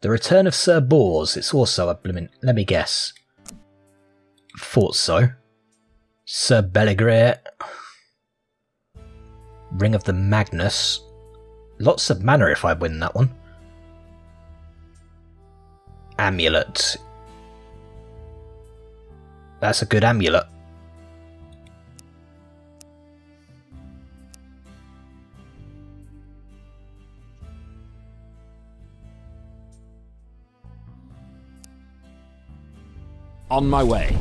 The Return of Sir Bors. It's also a blooming... Let me guess. Thought so. Sir Beligre. Ring of the Magnus. Lots of mana if I win that one. Amulet. That's a good amulet. On my way.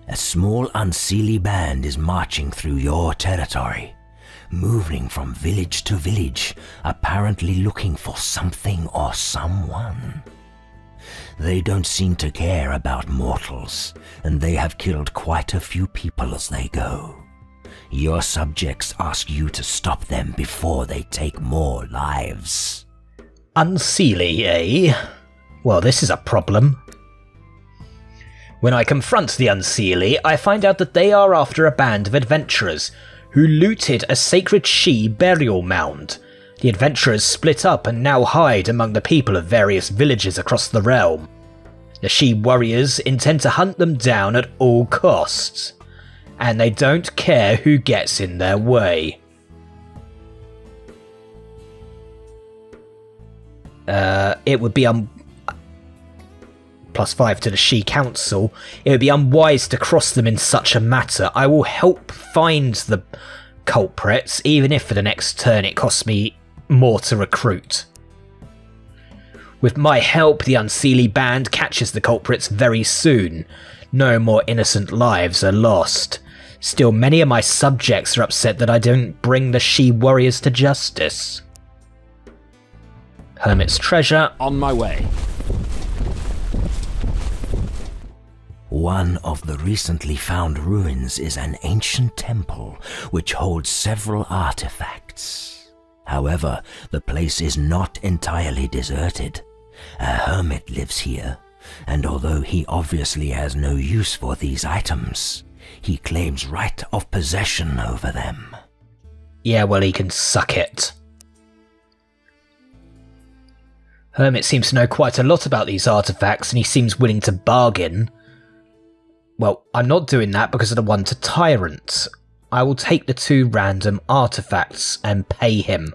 A small unseelie band is marching through your territory, moving from village to village, apparently looking for something or someone. They don't seem to care about mortals, and they have killed quite a few people as they go. Your subjects ask you to stop them before they take more lives. Unseelie, eh? Well, this is a problem. When I confront the Unseelie, I find out that they are after a band of adventurers who looted a sacred Sidhe burial mound. The adventurers split up and now hide among the people of various villages across the realm. The Sidhe warriors intend to hunt them down at all costs, and they don't care who gets in their way. It would be +5 to the Sidhe Council. It would be unwise to cross them in such a matter. I will help find the culprits, even if for the next turn it costs me more to recruit. With my help, the Unseelie band catches the culprits very soon. No more innocent lives are lost. Still, many of my subjects are upset that I don't bring the Sidhe warriors to justice. Hermit's treasure. On my way. One of the recently found ruins is an ancient temple which holds several artifacts. However, the place is not entirely deserted. A hermit lives here, and although he obviously has no use for these items, he claims right of possession over them. Yeah, well, he can suck it. Hermit seems to know quite a lot about these artifacts, and he seems willing to bargain. Well, I'm not doing that because of the 1 to Tyrant. I will take the 2 random artifacts and pay him.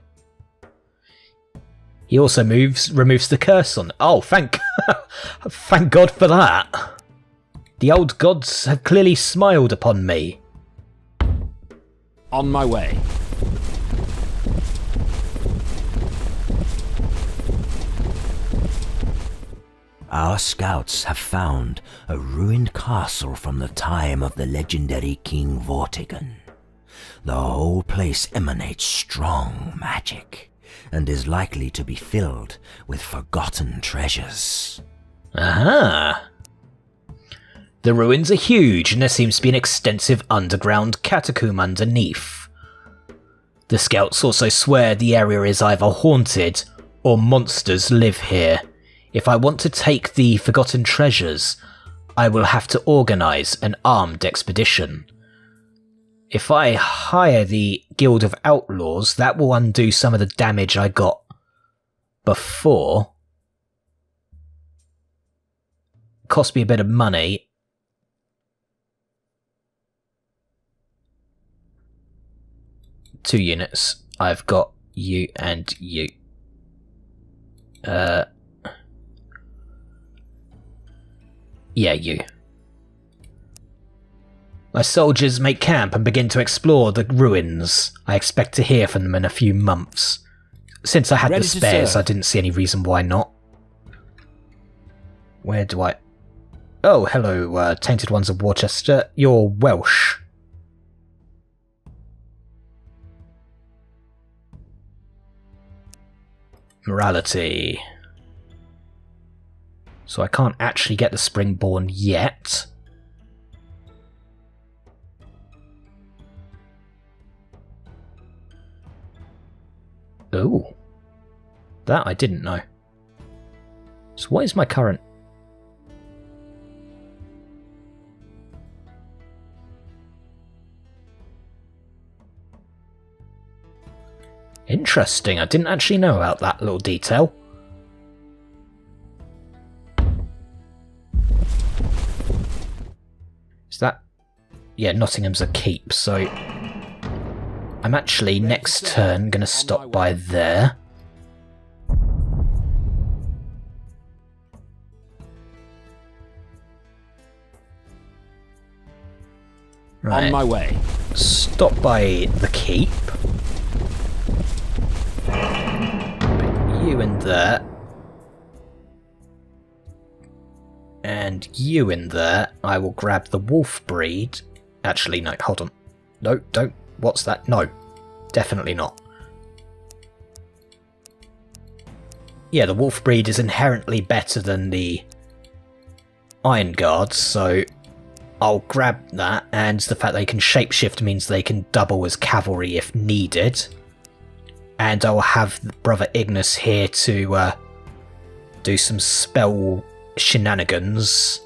He also removes the curse on... Oh, thank God for that. The old gods have clearly smiled upon me. On my way. Our scouts have found a ruined castle from the time of the legendary King Vortigern. The whole place emanates strong magic, and is likely to be filled with forgotten treasures. Aha! The ruins are huge, and there seems to be an extensive underground catacomb underneath. The scouts also swear the area is either haunted, or monsters live here. If I want to take the forgotten treasures, I will have to organise an armed expedition. If I hire the Guild of Outlaws, that will undo some of the damage I got before. Cost me a bit of money. Two units. I've got you and you. Yeah, you. My soldiers make camp and begin to explore the ruins. I expect to hear from them in a few months. Since I had the spares, I didn't see any reason why not. Where do I... Oh, hello, Tainted Ones of Worcester. You're Welsh. Morality. So I can't actually get the Springborn yet. Oh. That I didn't know. So what is my current... Interesting, I didn't actually know about that little detail. Is that... yeah, Nottingham's a keep, so... I'm actually, next turn, going to stop by there. Right. On my way. Stop by the keep. Put you in there. And you in there. I will grab the wolf breed. Actually, no, hold on. No, don't. What's that? No. Definitely not. Yeah, the wolf breed is inherently better than the Iron Guards, so I'll grab that, and the fact they can shapeshift means they can double as cavalry if needed. And I'll have Brother Ignis here to do some spell shenanigans.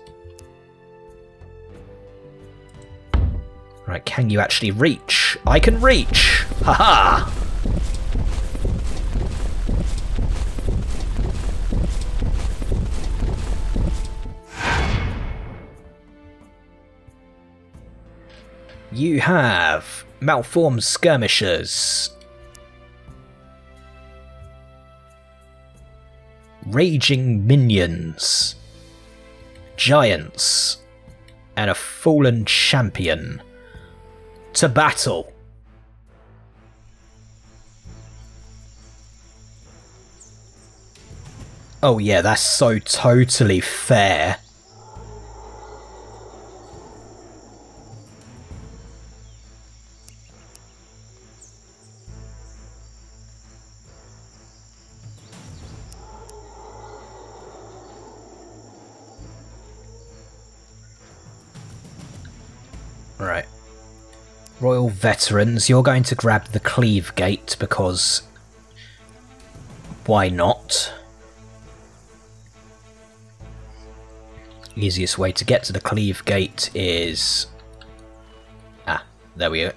Right, can you actually reach? I can reach! Haha! You have malformed skirmishers, raging minions, giants, and a fallen champion. To battle. Oh yeah, that's so totally fair. Right. Royal Veterans, you're going to grab the Cleave Gate because why not? Easiest way to get to the Cleave Gate is... ah, there we go.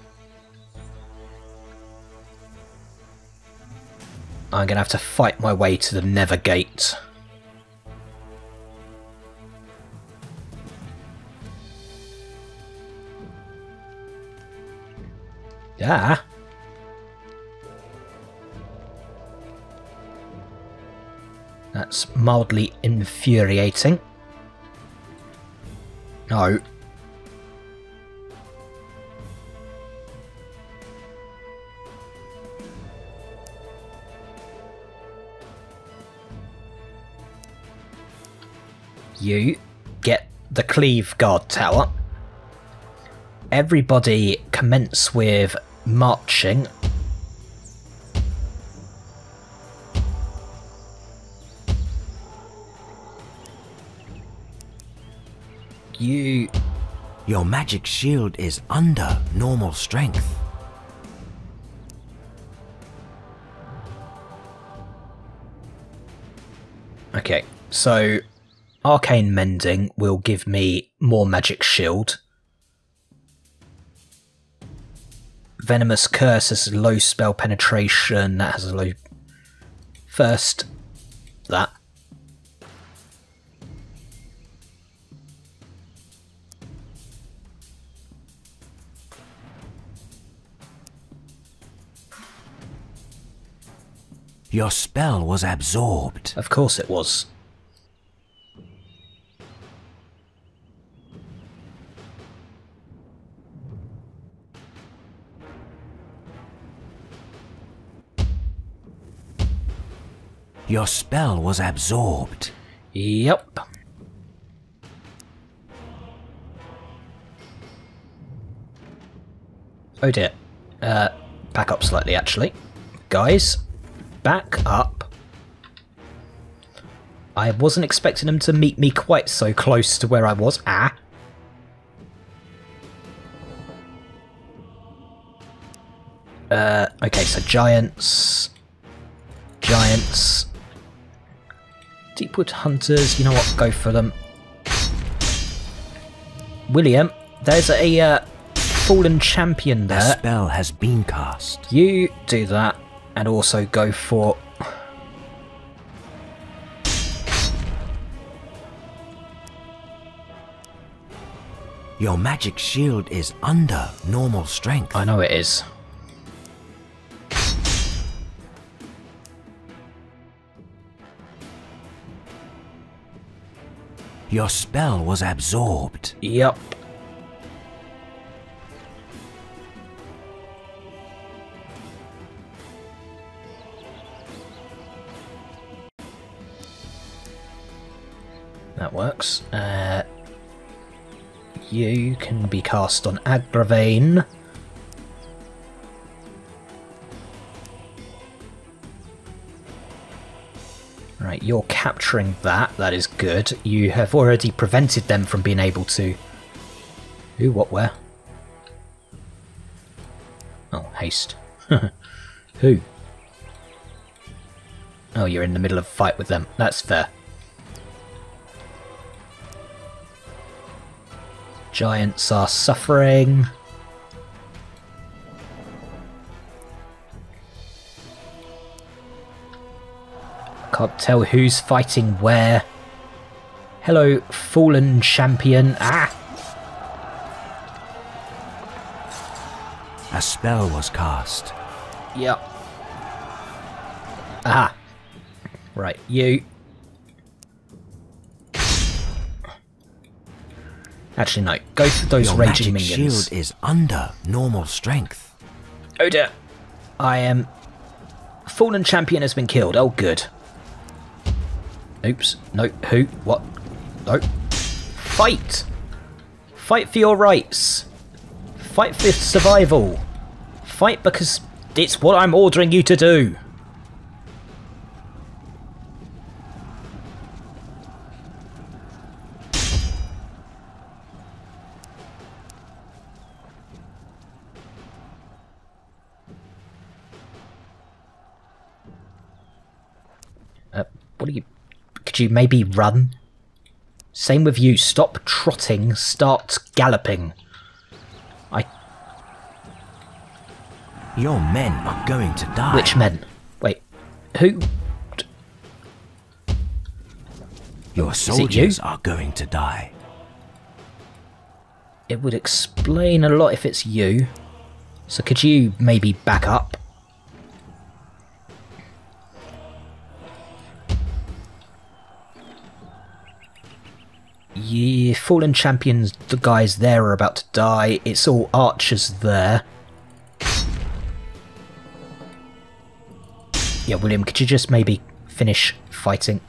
I'm going to have to fight my way to the Nether Gate. Ah. That's mildly infuriating. No. You get the Cleave Guard Tower. Everybody commence with marching. Your magic shield is under normal strength. Okay, so Arcane Mending will give me more magic shield. Venomous Curse has low spell penetration, that has a low... First, that. Your spell was absorbed. Of course it was. Your spell was absorbed. Yep. Oh dear. Back up slightly actually. Guys, back up. I wasn't expecting them to meet me quite so close to where I was. Ah. Okay, so giants. Giants. Deepwood Hunters, you know what, go for them. William, there's a fallen champion there. The spell has been cast. You do that. And also go for... Your magic shield is under normal strength. I know it is. Your spell was absorbed. Yep. That works. You can be cast on Agravane. Right, you're capturing that. That is good. You have already prevented them from being able to... Who, what, where? Oh, haste. Who? Oh, you're in the middle of a fight with them. That's fair. Giants are suffering. Can't tell who's fighting where. Hello, fallen champion. Ah! A spell was cast. Yep. Aha. Right, you. Actually, no. Go for those Your raging magic minions. shield is under normal strength. Oh dear. I am... Fallen champion has been killed. Oh, good. Oops. No. Who? What? No. Fight! Fight for your rights. Fight for survival. Fight because it's what I'm ordering you to do. What are you... Could you maybe run? Same with you. Stop trotting. Start galloping. Your men are going to die. Which men? Wait. Who? Your soldiers are going to die. It would explain a lot if it's you. So could you maybe back up? Yeah, fallen champions, the guys there are about to die. It's all archers there. Yeah, William, could you just maybe finish fighting?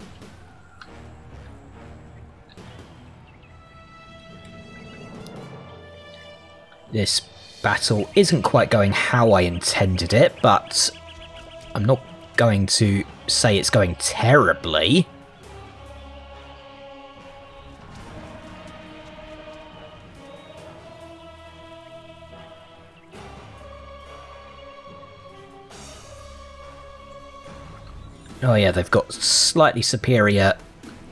This battle isn't quite going how I intended it, but I'm not going to say it's going terribly. Oh yeah, they've got slightly superior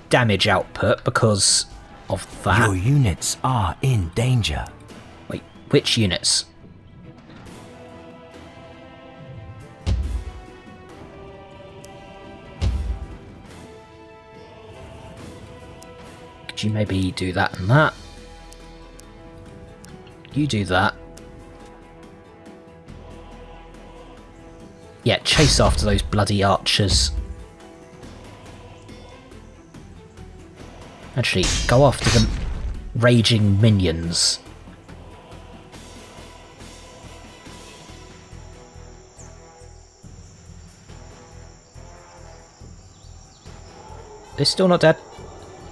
damage output because of that. Your units are in danger. Wait, which units? Could you maybe do that and that? You do that. Yeah, chase after those bloody archers. Actually, go after the raging minions. They're still not dead.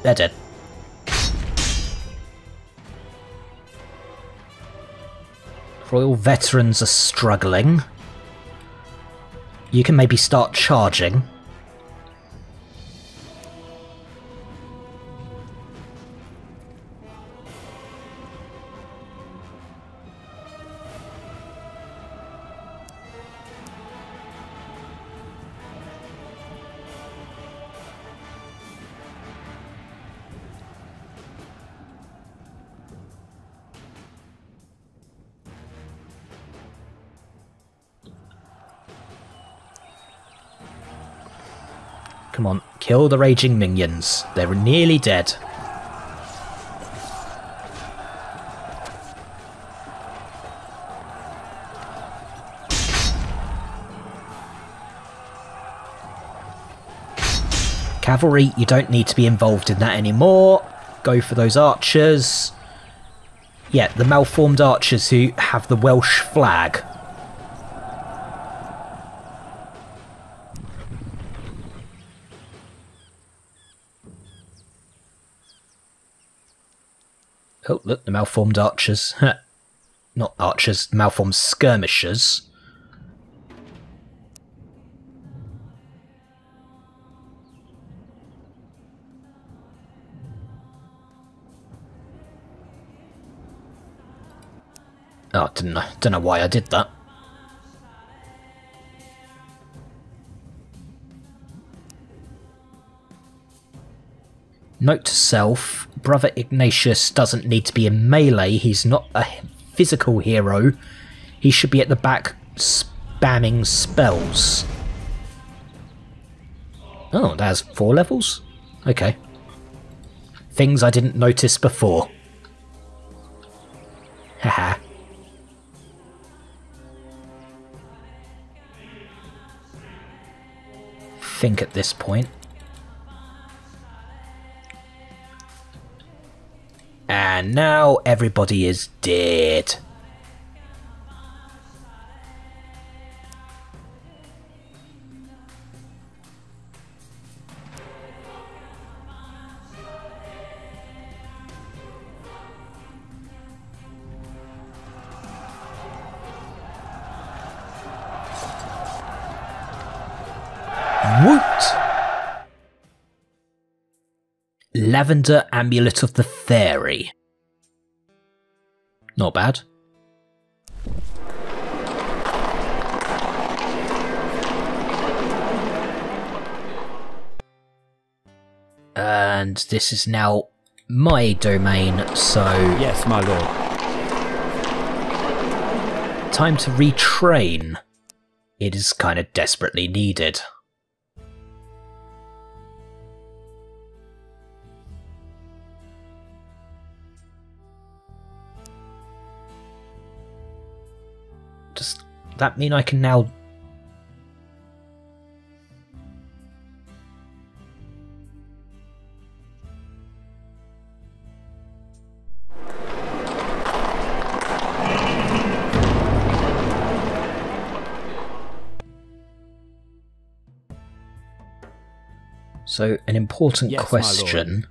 They're dead. Royal veterans are struggling. You can maybe start charging. Come on, kill the raging minions. They're nearly dead. Cavalry, you don't need to be involved in that anymore. Go for those archers. Yeah, the malformed archers who have the Welsh flag. Oh, look, the malformed archers. Not archers, malformed skirmishers. Oh, don't know why I did that. Note to self, Brother Ignatius doesn't need to be in melee, he's not a physical hero. He should be at the back spamming spells. Oh, that has 4 levels? Okay. Things I didn't notice before. Haha. Think at this point. And now everybody is dead. Woot! Lavender Amulet of the Fairy. Not bad. And this is now my domain, so... Yes, my lord. Time to retrain. It is kind of desperately needed. Does that mean I can now... So, an important question.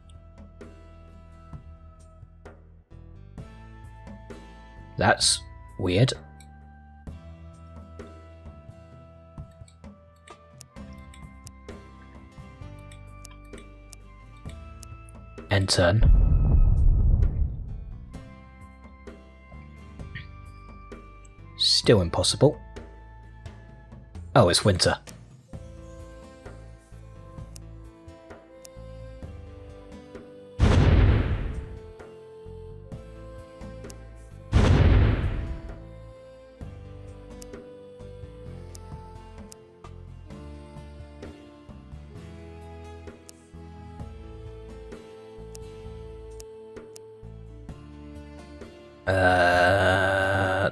That's weird. End turn. Still impossible. Oh, it's winter.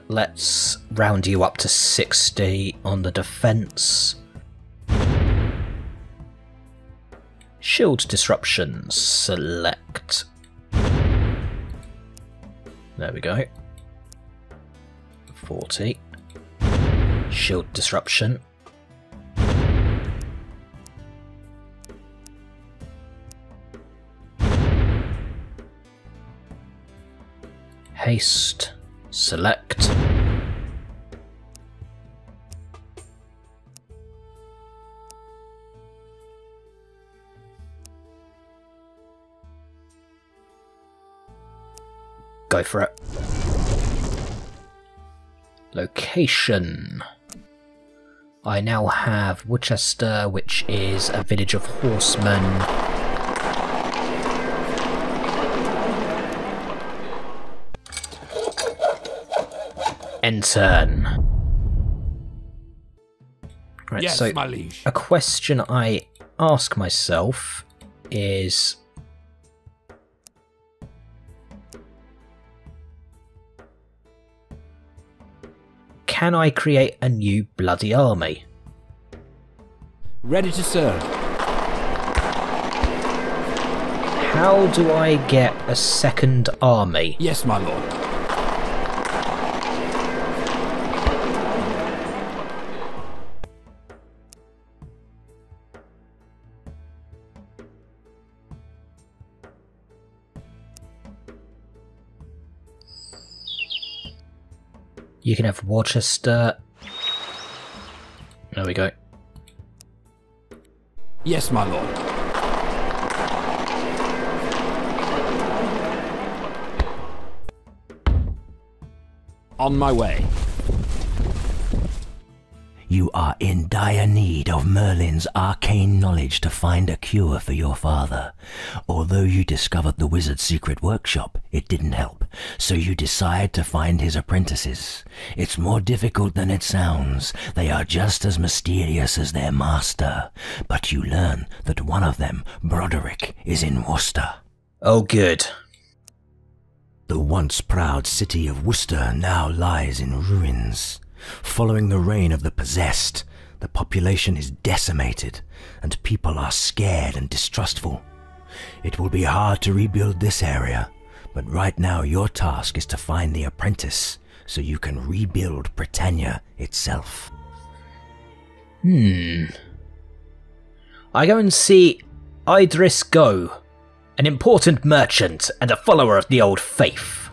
Let's round you up to 60 on the defense. Shield disruption, select. There we go. 40. Shield disruption. Haste, select. Go for it. Location. I now have Woodchester, which is a village of horsemen. End turn. Right, yes, so my liege. a question I ask myself is... can I create a new bloody army? Ready to serve. How do I get a second army? Yes, my lord. You can have Worcester. There we go. Yes, my lord. On my way. You are in dire need of Merlin's arcane knowledge to find a cure for your father. Although you discovered the wizard's secret workshop, it didn't help, so you decide to find his apprentices. It's more difficult than it sounds. They are just as mysterious as their master. But you learn that one of them, Broderick, is in Worcester. Oh, good. The once proud city of Worcester now lies in ruins. Following the reign of the possessed, the population is decimated, and people are scared and distrustful. It will be hard to rebuild this area, but right now your task is to find the apprentice, so you can rebuild Britannia itself. I go and see Idris Go, an important merchant and a follower of the old faith.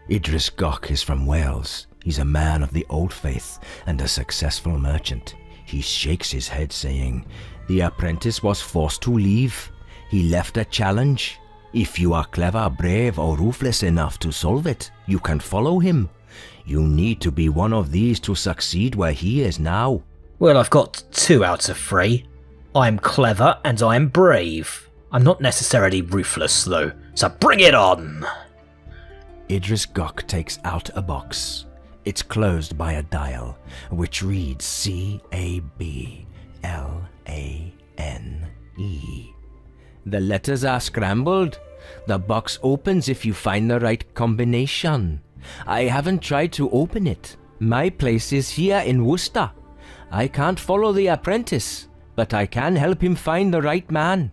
Idris Gok is from Wales. He's a man of the old faith and a successful merchant. He shakes his head saying, "The apprentice was forced to leave. He left a challenge. If you are clever, brave, or ruthless enough to solve it, you can follow him. You need to be one of these to succeed where he is now." Well, I've got 2 out of 3. I'm clever and I'm brave. I'm not necessarily ruthless though, so bring it on! Idris Gok takes out a box. It's closed by a dial, which reads C-A-B-L-A-N-E. The letters are scrambled. The box opens if you find the right combination. I haven't tried to open it. My place is here in Worcester. I can't follow the apprentice, but I can help him find the right man.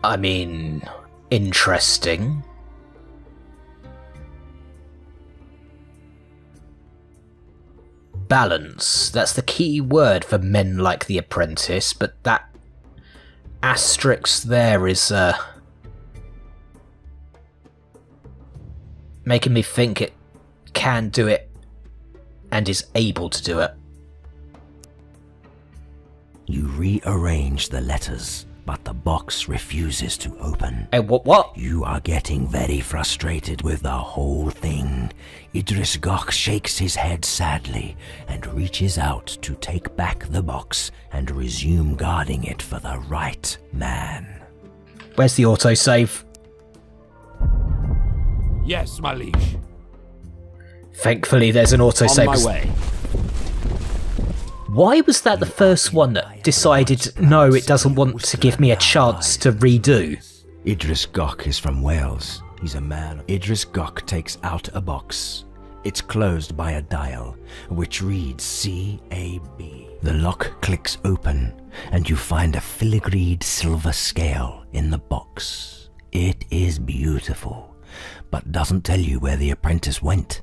I mean, interesting. Balance. That's the key word for men like the apprentice, but that asterisk there is making me think it can do it and is able to do it. You rearrange the letters, but the box refuses to open. Hey, what? You are getting very frustrated with the whole thing. Idris Gok shakes his head sadly and reaches out to take back the box and resume guarding it for the right man. Where's the autosave? Yes, my liege. Thankfully there's an autosave. On my way. Why was that the first one that decided, no, it doesn't want to give me a chance to redo? Idris Gok is from Wales. He's a man. Idris Gok takes out a box. It's closed by a dial, which reads C-A-B. The lock clicks open, and you find a filigreed silver scale in the box. It is beautiful, but doesn't tell you where the apprentice went.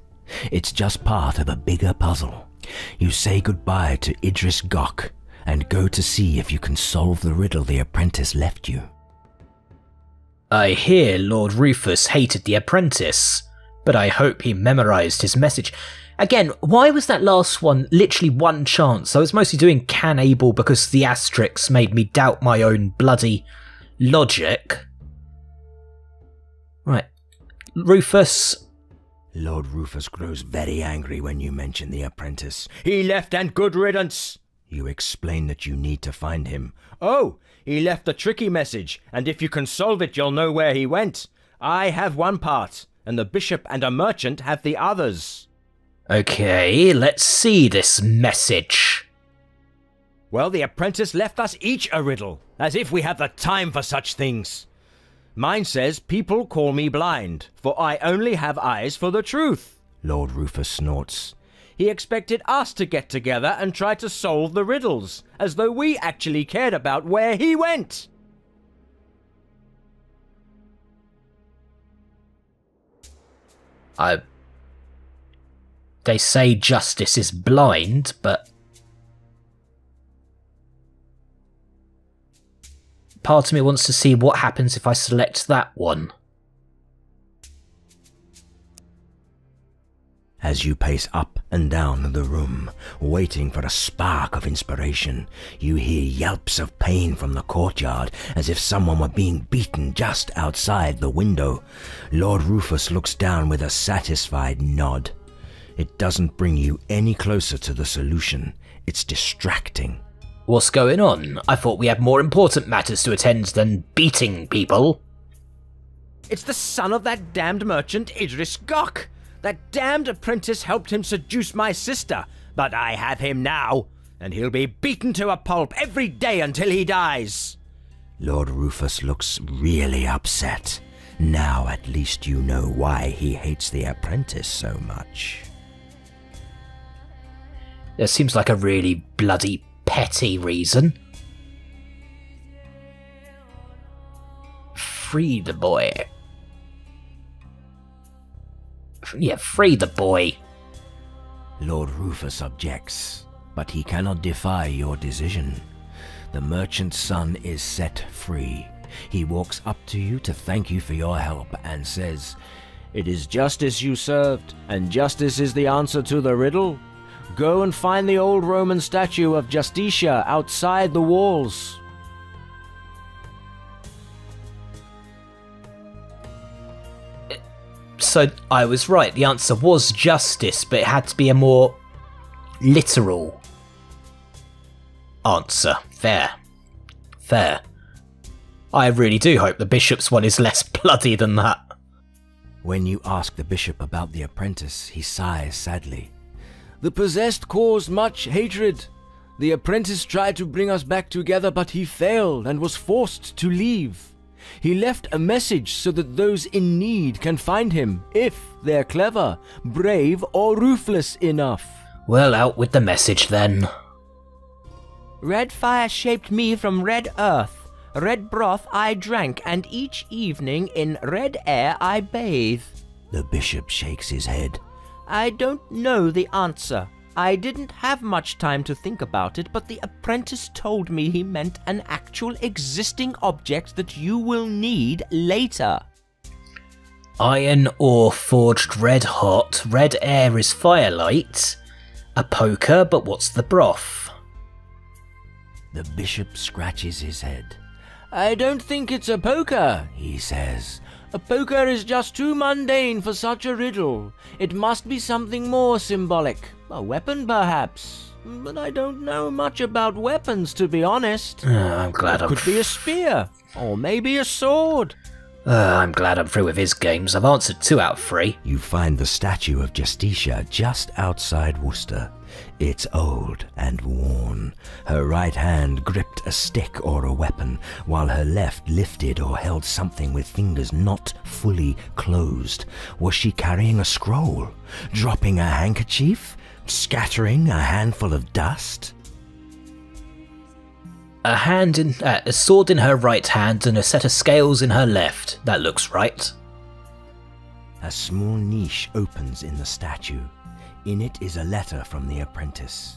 It's just part of a bigger puzzle. You say goodbye to Idris Gok and go to see if you can solve the riddle the apprentice left you. I hear Lord Rufus hated the apprentice, but I hope he memorised his message. Again, why was that last one literally one chance? I was mostly doing can able because the asterisks made me doubt my own bloody logic. Right. Rufus. Lord Rufus grows very angry when you mention the apprentice. He left and good riddance. You explain that you need to find him. Oh, he left a tricky message, and if you can solve it, you'll know where he went. I have one part, and the bishop and a merchant have the others. Okay, let's see this message. Well, the apprentice left us each a riddle, as if we have the time for such things. Mine says, people call me blind, for I only have eyes for the truth. Lord Rufus snorts. He expected us to get together and try to solve the riddles, as though we actually cared about where he went. They say justice is blind, but part of me wants to see what happens if I select that one. As you pace up and down the room, waiting for a spark of inspiration, you hear yelps of pain from the courtyard, as if someone were being beaten just outside the window. Lord Rufus looks down with a satisfied nod. It doesn't bring you any closer to the solution. It's distracting. What's going on? I thought we had more important matters to attend than beating people. It's the son of that damned merchant Idris Gok. That damned apprentice helped him seduce my sister, but I have him now, and he'll be beaten to a pulp every day until he dies. Lord Rufus looks really upset. Now at least you know why he hates the apprentice so much. There seems like a really bloody petty reason. Free the boy. Yeah, free the boy. Lord Rufus objects, but he cannot defy your decision. The merchant's son is set free. He walks up to you to thank you for your help and says, "It is justice you served, and justice is the answer to the riddle. Go and find the old Roman statue of Justitia outside the walls." So I was right, the answer was justice, but it had to be a more literal answer. Fair. Fair. I really do hope the bishop's one is less bloody than that. When you ask the bishop about the apprentice, he sighs sadly. "The possessed caused much hatred. The apprentice tried to bring us back together, but he failed and was forced to leave. He left a message so that those in need can find him, if they're clever, brave, or ruthless enough." Well, out with the message then. "Red fire shaped me from red earth. Red broth I drank, and each evening in red air I bathe." The bishop shakes his head. "I don't know the answer. I didn't have much time to think about it, but the apprentice told me he meant an actual existing object that you will need later." Iron ore forged red hot, red air is firelight. A poker, but what's the broth? The bishop scratches his head. "I don't think it's a poker," he says. "A poker is just too mundane for such a riddle. It must be something more symbolic. A weapon, perhaps. But I don't know much about weapons, to be honest. I'm glad It could be a spear, or maybe a sword." I'm glad I'm through with his games. I've answered 2 out of 3. You find the statue of Justitia just outside Worcester. It's old and worn. Her right hand gripped a stick or a weapon, while her left lifted or held something with fingers not fully closed. Was she carrying a scroll? Dropping a handkerchief? Scattering a handful of dust? A sword in her right hand and a set of scales in her left. That looks right. A small niche opens in the statue. In it is a letter from the apprentice.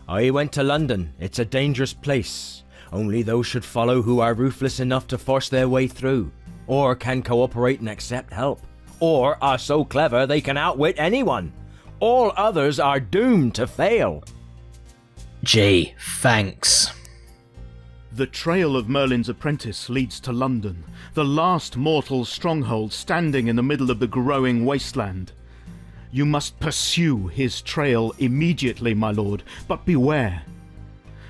"I went to London. It's a dangerous place. Only those should follow who are ruthless enough to force their way through, or can cooperate and accept help, or are so clever they can outwit anyone. All others are doomed to fail." Gee, thanks. The trail of Merlin's apprentice leads to London, the last mortal stronghold standing in the middle of the growing wasteland. You must pursue his trail immediately, my lord, but beware.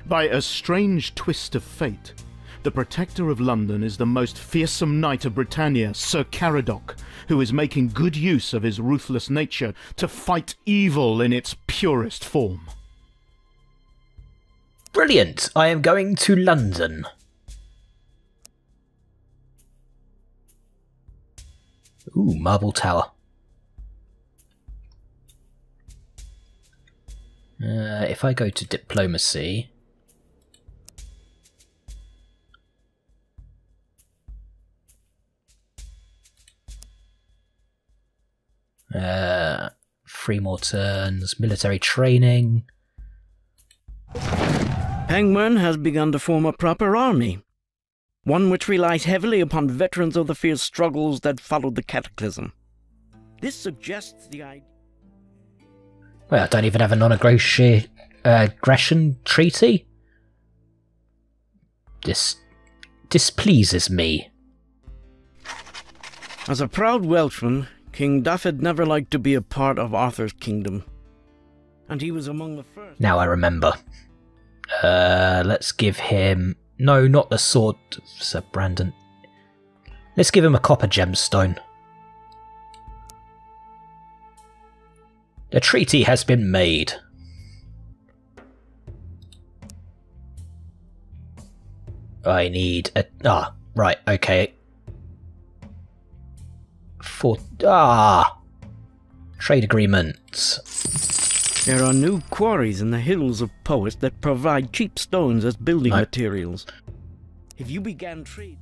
By a strange twist of fate, the protector of London is the most fearsome knight of Britannia, Sir Caradoc, who is making good use of his ruthless nature to fight evil in its purest form. Brilliant! I am going to London. Ooh, Marble Tower. If I go to diplomacy... Three more turns, military training. Penguin has begun to form a proper army, one which relies heavily upon veterans of the fierce struggles that followed the Cataclysm. This suggests the idea... Well, I don't even have a non-aggression treaty? This displeases me. As a proud Welshman, King Dafydd never liked to be a part of Arthur's kingdom, and he was among the first... Now I remember. Let's give him... No, not the sword, Sir Brandon. Let's give him a copper gemstone. The treaty has been made. I need a... Ah, right, okay. Trade agreements. There are new quarries in the hills of Poet that provide cheap stones as building materials. If you began trade...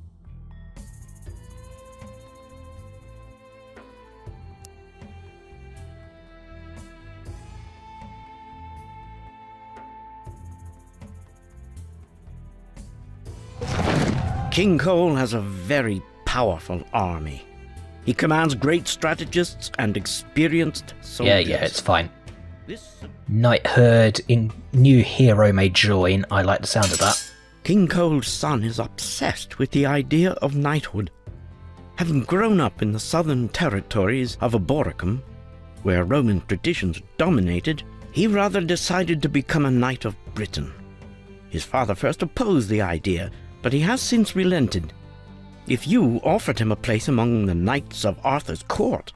King Cole has a very powerful army. He commands great strategists and experienced soldiers. Yeah, it's fine. Knightherd in new hero may join. I like the sound of that. King Cole's son is obsessed with the idea of knighthood. Having grown up in the southern territories of Arboricum, where Roman traditions dominated, he rather decided to become a knight of Britain. His father first opposed the idea, but he has since relented. If you offered him a place among the knights of Arthur's court,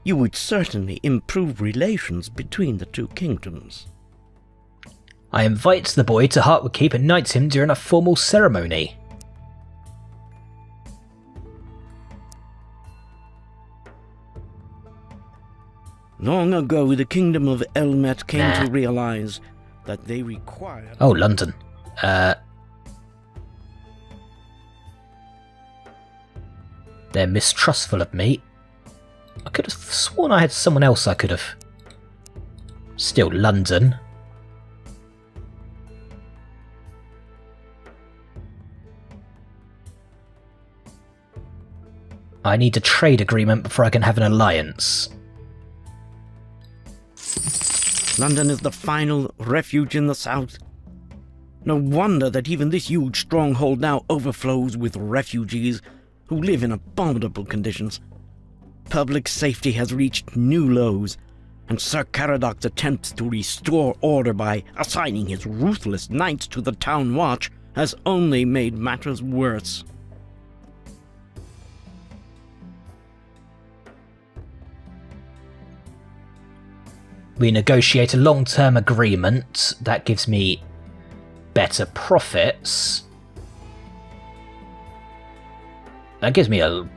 you would certainly improve relations between the two kingdoms. I invite the boy to Heartwood Keep and knight him during a formal ceremony. Long ago, the kingdom of Ailment came to realize that they required... Oh, London. They're mistrustful of me. I could have sworn I had someone else I could have... Still London. I need a trade agreement before I can have an alliance. London is the final refuge in the south. No wonder that even this huge stronghold now overflows with refugees who live in abominable conditions. Public safety has reached new lows, and Sir Caradoc's attempts to restore order by assigning his ruthless knights to the town watch has only made matters worse. We negotiate a long-term agreement that gives me better profits. That gives me a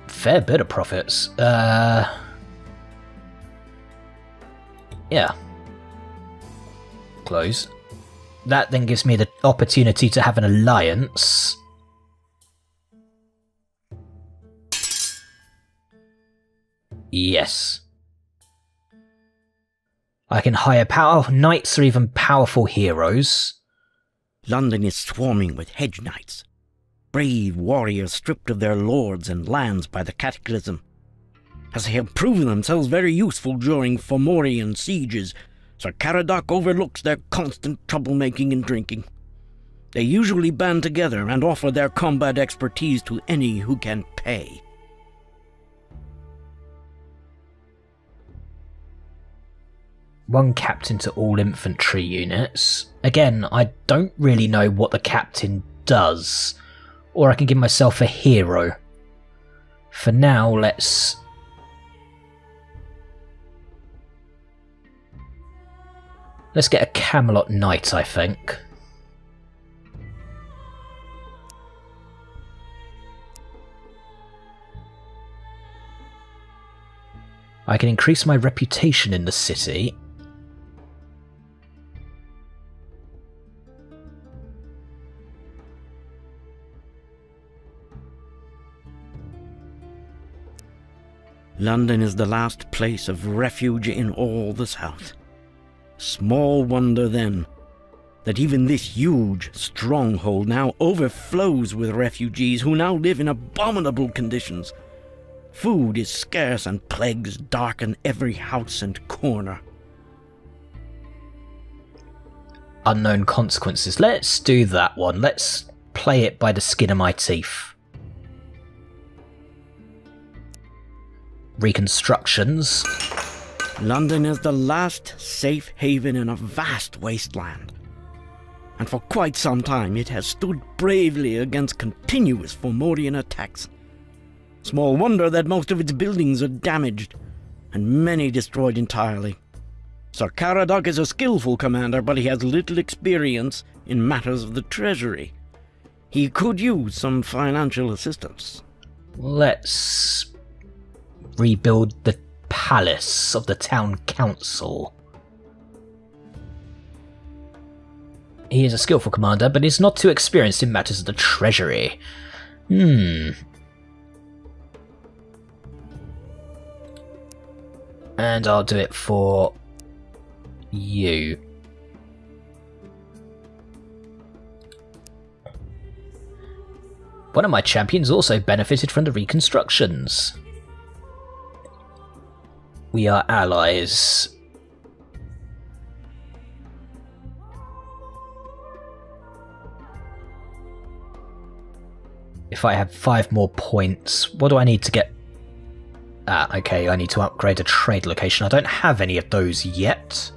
fair bit of profits. Yeah. Close. That then gives me the opportunity to have an alliance. Yes. I can hire powerful knights or even powerful heroes. London is swarming with hedge knights. Brave warriors stripped of their lords and lands by the Cataclysm. As they have proven themselves very useful during Fomorian sieges, Sir Caradoc overlooks their constant troublemaking and drinking. They usually band together and offer their combat expertise to any who can pay. One captain to all infantry units. Again, I don't really know what the captain does. Or I can give myself a hero. For now, let's get a Camelot Knight, I think. I can increase my reputation in the city. London is the last place of refuge in all the south. Small wonder, then, that even this huge stronghold now overflows with refugees who now live in abominable conditions. Food is scarce and plagues darken every house and corner. Unknown consequences. Let's do that one. Let's play it by the skin of my teeth. Reconstructions. London is the last safe haven in a vast wasteland, and for quite some time it has stood bravely against continuous Fomorian attacks. Small wonder that most of its buildings are damaged, and many destroyed entirely. Sir Caradoc is a skillful commander, but he has little experience in matters of the treasury. He could use some financial assistance. Let's rebuild the palace of the town council. He is a skillful commander, but is not too experienced in matters of the treasury. And I'll do it for you. One of my champions also benefited from the reconstructions. We are allies. If I have 5 more points, what do I need to get? Okay, I need to upgrade a trade location. I don't have any of those yet.